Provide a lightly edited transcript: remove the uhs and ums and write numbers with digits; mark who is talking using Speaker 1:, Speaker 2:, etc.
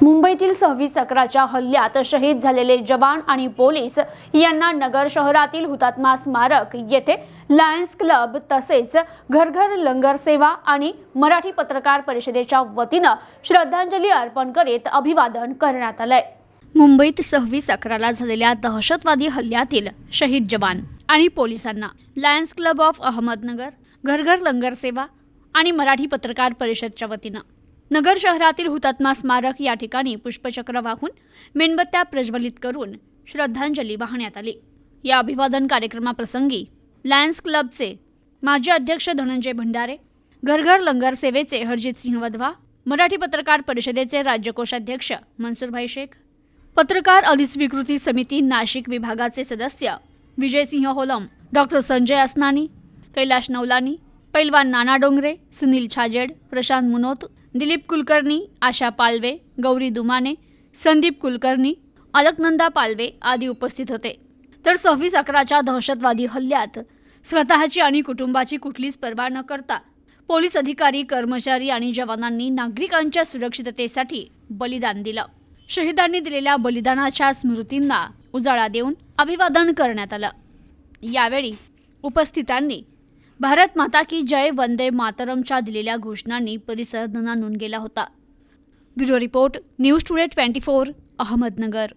Speaker 1: मुंबईतील 26/11च्या हल्ल्यात शहीद झालेले जवान आणि पोलीस यांना नगर शहरातील हुतात्मा स्मारक येथे लायन्स क्लब तसेच घर घर लंगर सेवा आणि मराठी पत्रकार परिषदेच्या वतीने श्रद्धांजली अर्पण करीत अभिवादन करण्यात आले। मुंबईत 26/11ला झालेल्या दहशतवादी हल्ल्यातील शहीद जवान आणि पोलिसांना लायन्स क्लब ऑफ अहमदनगर, घर घर लंगर सेवा आणि मराठी पत्रकार परिषदच्या वतीने नगर शहरातील हुतात्मा स्मारक या ठिकाणी पुष्पचक्र वाहून मेणबत्त्या प्रज्वलित करून श्रद्धांजली वाहण्यात आली। या अभिवादन कार्यक्रमाप्रसंगी लायन्स क्लबचे माजी अध्यक्ष धनंजय भंडारे, घर घर लंगर सेवेचे हरजित सिंह वधवा, मराठी पत्रकार परिषदेचे राज्य कोषाध्यक्ष मनसूरभाई शेख, पत्रकार अधिस्वीकृती समिती नाशिक विभागाचे सदस्य विजय सिंह होलम, डॉक्टर संजय असनानी, कैलाश नवलानी, पैलवान नाना डोंगरे, सुनील छाजेड, प्रशांत मुनोत, दिलीप कुलकर्णी, आशा पालवे, गौरी दुमाने, संदीप कुलकर्णी, अलकनंदा पालवे आदी उपस्थित होते। तर 26/11च्या दहशतवादी हल्ल्यात स्वतःची आणि कुटुंबाची कुठलीच पर्वा न करता पोलीस अधिकारी, कर्मचारी आणि जवानांनी नागरिकांच्या सुरक्षिततेसाठी बलिदान दिलं। शहीदांनी दिलेल्या बलिदानाच्या स्मृतींना उजाळा देऊन अभिवादन करण्यात आलं। यावेळी उपस्थितांनी भारत माता की जय, वंदे मातरमच्या दिलेल्या घोषणांनी परिसर दणाणून गेला होता। Bureau report, news today 24, Ahmednagar.